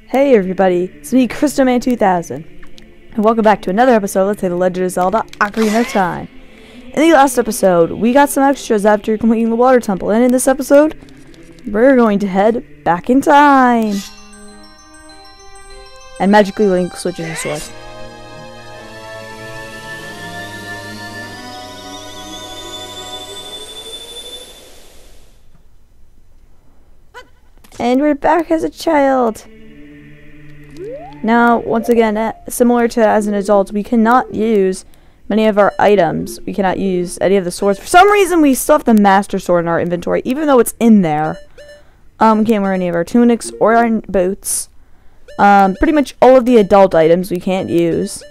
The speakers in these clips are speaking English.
Hey everybody, it's me, CrystalMan2000, and welcome back to another episode of Let's Say The Legend of Zelda Ocarina of Time. In the last episode, we got some extras after completing the water temple, and in this episode, we're going to head back in time. And magically Link switches his sword. And we're back as a child. Now, once again, similar to as an adult, we cannot use many of our items. We cannot use any of the swords. For some reason, we still have the Master Sword in our inventory, even though it's in there. We can't wear any of our tunics or our boots. Pretty much all of the adult items we can't use.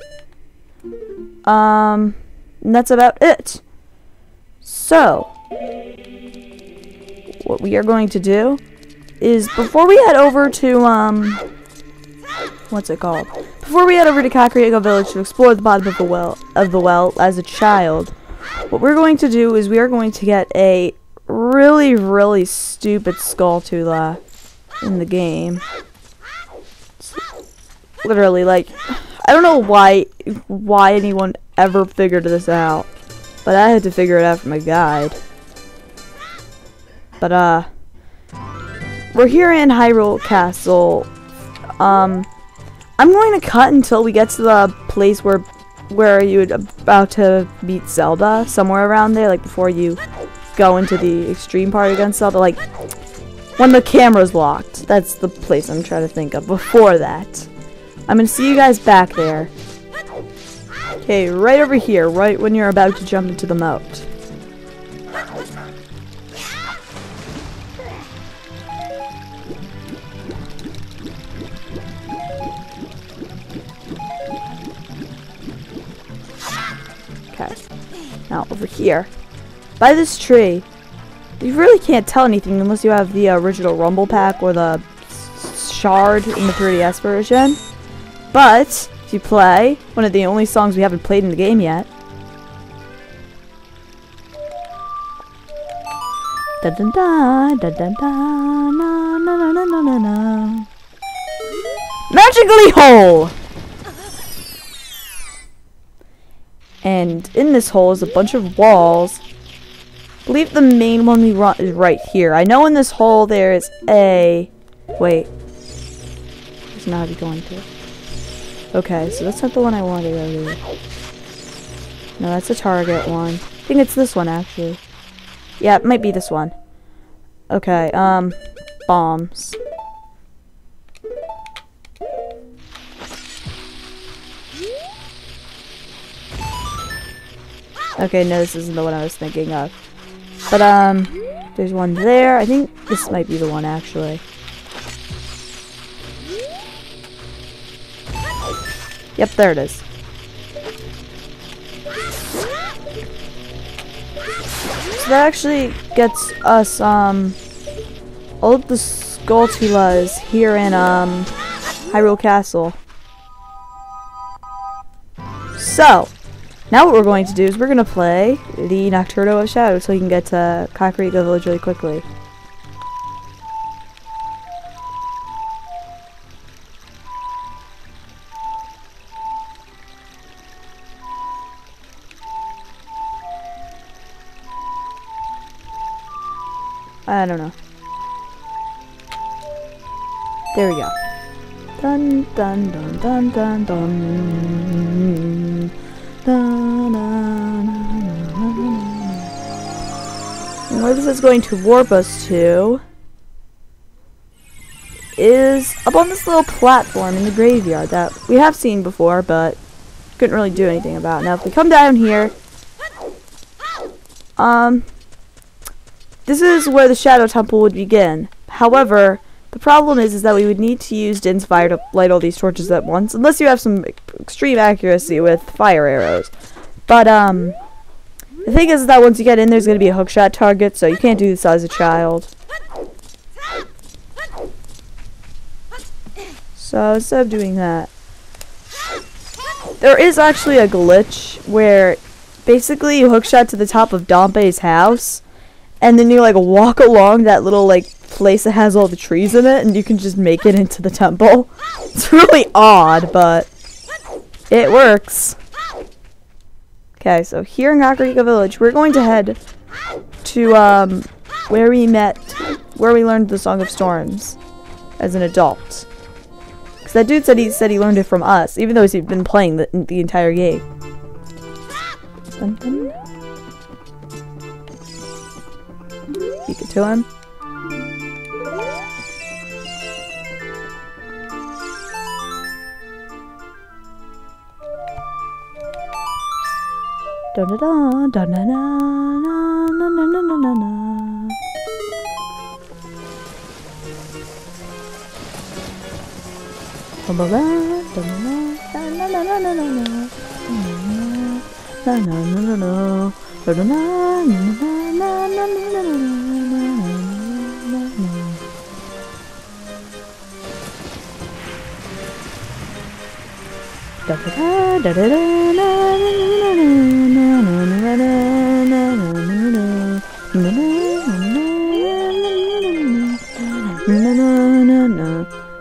And that's about it. So, what we are going to do is, before we head over to, what's it called? Before we head over to Ocarina Village to explore the bottom of the well as a child, what we're going to do is we are going to get a really stupid Skulltula in the game. Literally, like, I don't know why anyone ever figured this out, but I had to figure it out from a guide. But, we're here in Hyrule Castle. I'm going to cut until we get to the place where you're about to meet Zelda, somewhere around there, like before you go into the extreme part against Zelda, like when the camera's locked. That's the place I'm trying to think of. Before that, I'm gonna see you guys back there. Okay, right over here, right when you're about to jump into the moat. Okay, now over here, by this tree, you really can't tell anything unless you have the original Rumble Pack or the Shard in the 3DS version. But if you play one of the only songs we haven't played in the game yet, da da da da da da na na na na na na, magically whole. And in this hole is a bunch of walls. I believe the main one we run is right here. I know in this hole there is a... Wait. It's not going to. Okay, so that's not the one I wanted to go to. No, that's a target one. I think it's this one, actually. Yeah, it might be this one. Okay, bombs. Okay, no, this isn't the one I was thinking of. But, there's one there. I think this might be the one, actually. Yep, there it is. So that actually gets us, all of the Skulltulas here in, Hyrule Castle. So, now what we're going to do is we're going to play the Nocturno of Shadows so we can get to Ocarina Village really quickly. I don't know. There we go. Dun dun dun dun dun dun. And where this is going to warp us to is up on this little platform in the graveyard that we have seen before, but couldn't really do anything about. Now, if we come down here, this is where the Shadow Temple would begin. However, the problem is that we would need to use Din's fire to light all these torches at once, unless you have some extreme accuracy with fire arrows. But, the thing is that once you get in, there's going to be a hookshot target, so you can't do this as a child. So, instead of doing that, there is actually a glitch where basically you hookshot to the top of Dompe's house, and then you, like, walk along that little, like, place that has all the trees in it, and you can just make it into the temple. It's really odd, but it works. Okay, so here in Ocarina Village, we're going to head to where we learned the Song of Storms as an adult. Because that dude said he learned it from us, even though he's been playing the entire game. Dun, dun. Speak it to him. Da da da da na na na na na na na na. Ba ba ba da na na na na na na na na na na na na da da na na na na na na na. Da da da da da na na.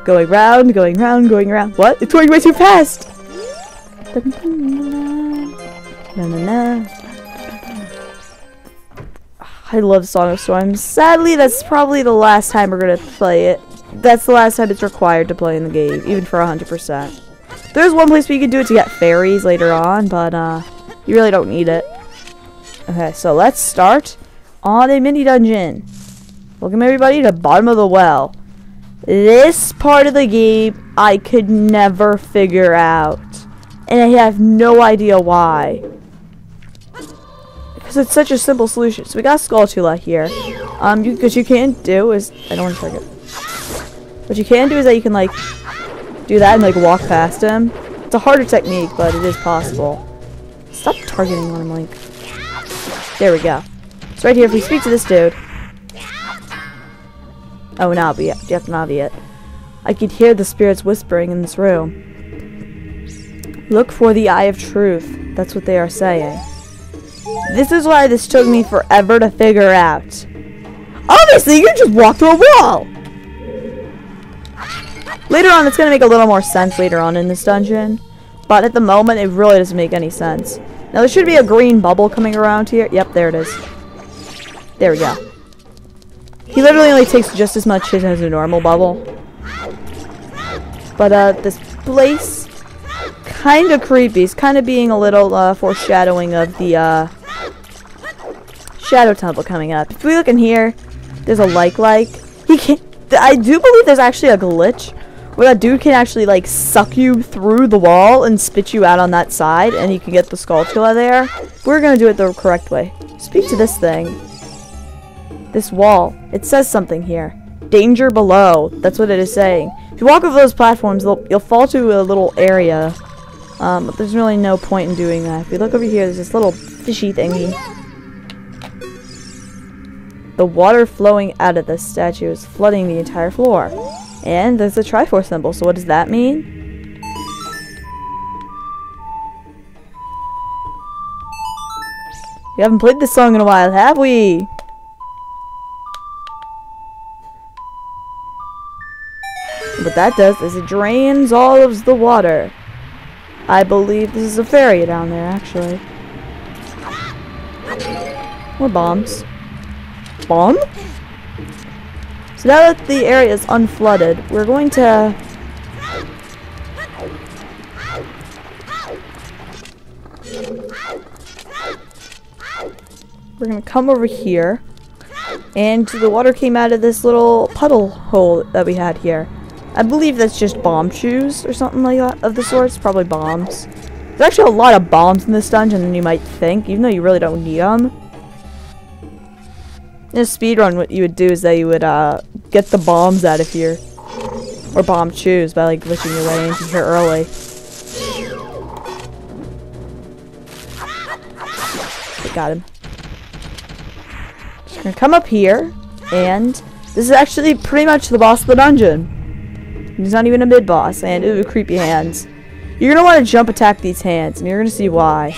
Going round, going round, going around. What? It's going way too fast! I love Song of Storms. Sadly, that's probably the last time we're gonna play it. That's the last time it's required to play in the game, even for 100%. There's one place where you can do it to get fairies later on, but you really don't need it. Okay, so let's start on a mini dungeon. Welcome everybody to the bottom of the well. This part of the game I could never figure out, and I have no idea why. Because it's such a simple solution. So we got Skulltula here. What you can do is What you can do is that you can like do that and like walk past him. It's a harder technique, but it is possible. Stop targeting on him, Link. There we go. So right here, if we speak to this dude. Oh, Navi. You have to Navi it. I could hear the spirits whispering in this room. Look for the Eye of Truth. That's what they are saying. This is why this took me forever to figure out. Obviously, you just walked through a wall! Later on, it's going to make a little more sense later on in this dungeon. But at the moment, it really doesn't make any sense. Now, there should be a green bubble coming around here. Yep, there it is. There we go. He literally only takes just as much hit as a normal bubble. But, this place, kind of creepy. It's kind of being a little, foreshadowing of the, Shadow Temple coming up. If we look in here, there's a like. He can't... I do believe there's actually a glitch where that dude can actually like suck you through the wall and spit you out on that side, and you can get the Skulltula there. We're gonna do it the correct way. Speak to this thing. This wall. It says something here. Danger below. That's what it is saying. If you walk over those platforms, you'll fall to a little area. But there's really no point in doing that. If you look over here, there's this little fishy thingy. The water flowing out of this statue is flooding the entire floor. And there's a Triforce symbol, so what does that mean? We haven't played this song in a while, have we? What that does is it drains all of the water. I believe this is a fairy down there, actually. More bombs. Bomb? So now that the area is unflooded, we're going to... We're going to come over here. And the water came out of this little puddle hole that we had here. I believe that's just bomb shoes or something like that of the sorts. Probably bombs. There's actually a lot of bombs in this dungeon than you might think, even though you really don't need them. In a speedrun, what you would do is that you would get the bombs out of here. Or bomb shoes by like glitching your way into here early. I got him. Just gonna come up here, and this is actually pretty much the boss of the dungeon. He's not even a mid-boss, and ooh, creepy hands. You're gonna want to jump attack these hands, and you're gonna see why.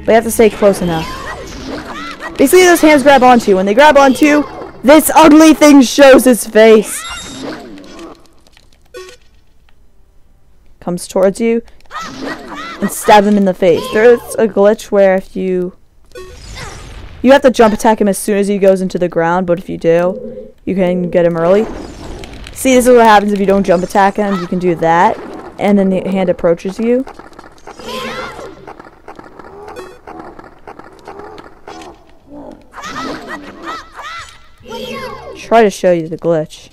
But you have to stay close enough. Basically, those hands grab onto you. When they grab onto you, this ugly thing shows its face. Comes towards you and stab him in the face. There's a glitch where if you have to jump attack him as soon as he goes into the ground, but if you do, you can get him early. See, this is what happens if you don't jump attack him. You can do that, and then the hand approaches you. Try to show you the glitch.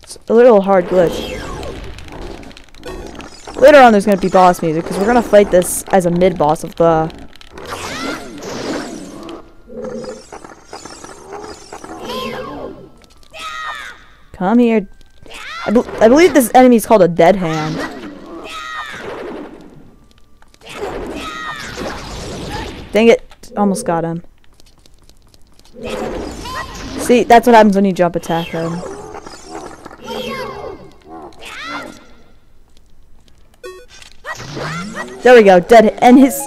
It's a little hard glitch. Later on there's going to be boss music, because we're going to fight this as a mid-boss of the... Come here. I believe this enemy is called a dead hand. Dang it. Almost got him. See, that's what happens when you jump attack him. There we go, dead. And his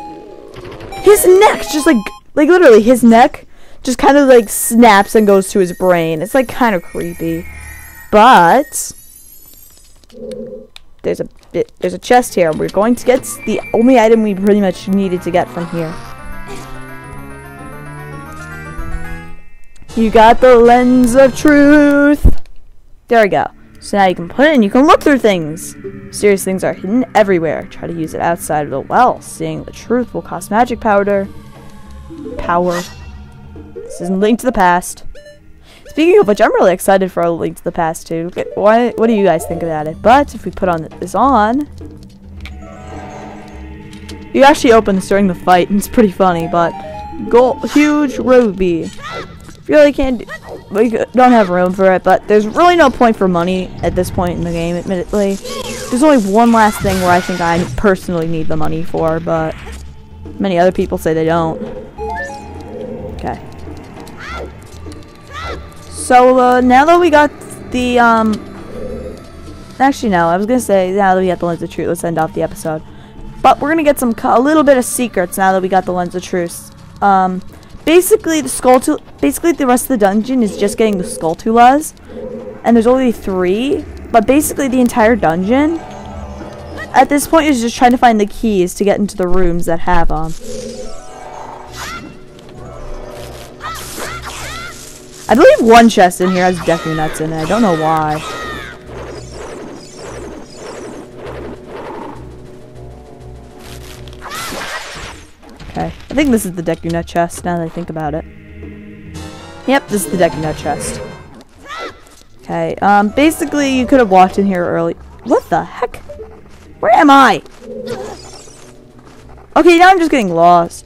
neck just like literally his neck just kind of like snaps and goes to his brain. It's like kind of creepy. But there's a chest here. We're going to get the only item we pretty much needed to get from here. You got the lens of truth. There we go. So now you can put it and you can look through things. Mysterious things are hidden everywhere. Try to use it outside of the well. Seeing the truth will cost magic powder. This isn't Link to the Past. Speaking of which, I'm really excited for a Link to the Past too. What do you guys think about it? But if we put this on, you actually open this during the fight, and it's pretty funny. But huge ruby. Really can't. We don't have room for it, but there's really no point for money at this point in the game. Admittedly, there's only one last thing where I think I personally need the money for, but many other people say they don't. Okay. So now that we got the actually no, I was gonna say now that we got the lens of truth, let's end off the episode. But we're gonna get a little bit of secrets now that we got the lens of truth. Basically the rest of the dungeon is just getting the Skulltulas, and there's only 3. But basically the entire dungeon at this point is just trying to find the keys to get into the rooms that have them. I believe one chest in here has Deku Nuts in it. I don't know why. Okay, I think this is the Deku Nut chest now that I think about it. Yep, this is the Deku Nut chest. Okay, basically you could have walked in here early. What the heck? Where am I? Okay, now I'm just getting lost.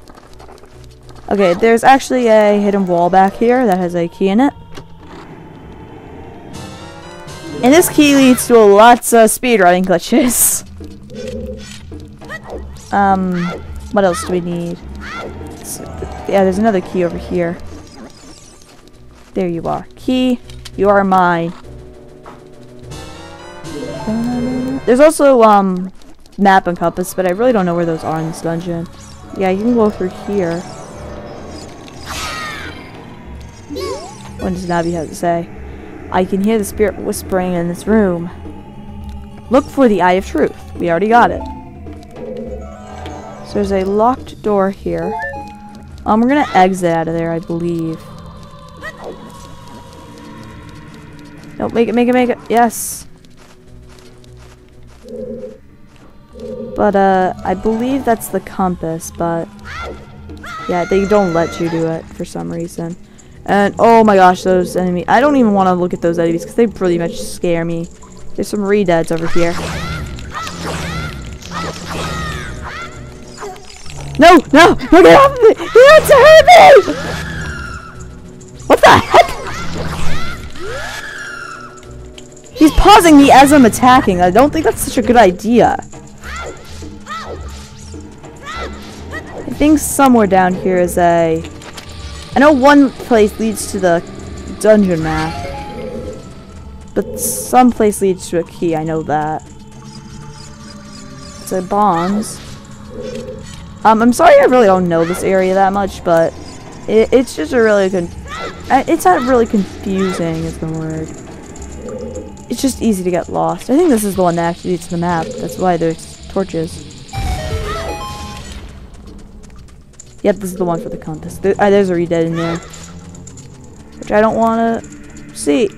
Okay, there's actually a hidden wall back here that has a key in it. And this key leads to lots of speedrunning glitches. What else do we need? Yeah, there's another key over here. There you are. Key, you are mine. There's also, map and compass, but I really don't know where those are in this dungeon. Yeah, you can go through here. What does Navi have to say? I can hear the spirit whispering in this room. Look for the Eye of Truth. We already got it. So there's a locked door here. We're gonna exit out of there, I believe. No, make it. Yes. But, I believe that's the compass, but... yeah, they don't let you do it for some reason. And, oh my gosh, those enemies. I don't even want to look at those enemies because they pretty much scare me. There's some re-deads over here. No, get off of me! He wants to hurt me! What the heck? He's pausing me as I'm attacking. I don't think that's such a good idea. I think somewhere down here is a... I know one place leads to the dungeon map. But some place leads to a key, I know that. So bombs. I'm sorry I really don't know this area that much, but it's just a really it's not really confusing is the word. It's just easy to get lost. I think this is the one that actually leads to the map. That's why there's torches. Yep, this is the one for the compass. There's a redead in there. Which I don't want to see.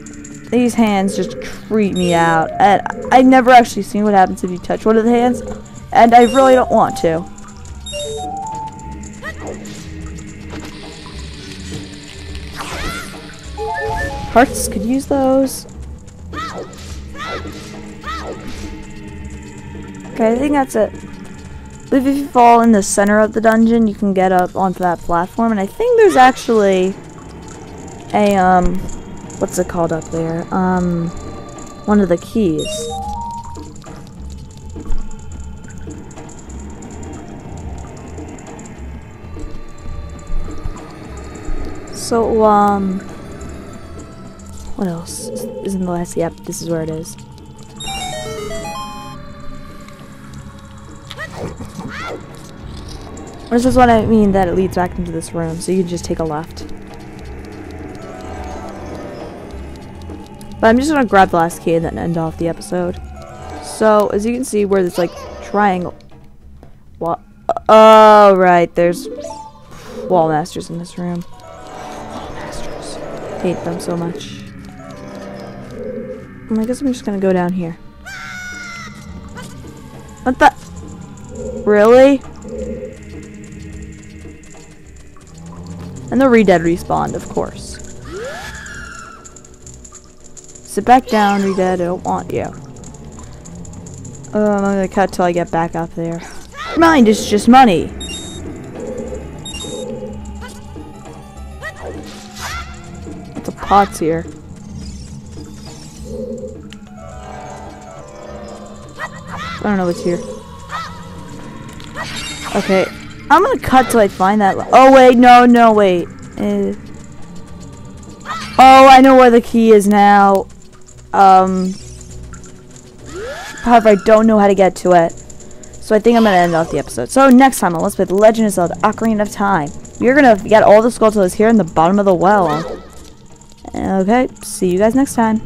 These hands just creep me out. And I've never actually seen what happens if you touch one of the hands. And I really don't want to. Hearts could use those. Okay, I think that's it. I believe if you fall in the center of the dungeon, you can get up onto that platform. And I think there's actually a, what's it called up there? One of the keys. So, what else is in the last? Yep, this is where it is. This is what I mean that it leads back into this room, so you can just take a left. But I'm just gonna grab the last key and then end off the episode. So, as you can see where there's like triangle. What? Oh, right, there's wall masters in this room. Wall masters. Hate them so much. I guess I'm just gonna go down here. What the? Really? And the redead respawned, of course. Sit back down, redead. I don't want you. I'm gonna cut till I get back up there. Mind is just money. Lots of pots here. I don't know what's here. Okay, I'm gonna cut till I find that. Oh wait, no, wait. Oh, I know where the key is now. However, I don't know how to get to it. So I think I'm gonna end off the episode. So next time on Let's Play The Legend of Zelda: Ocarina of Time, you're gonna get all the skull toes here in the bottom of the well. Okay, see you guys next time.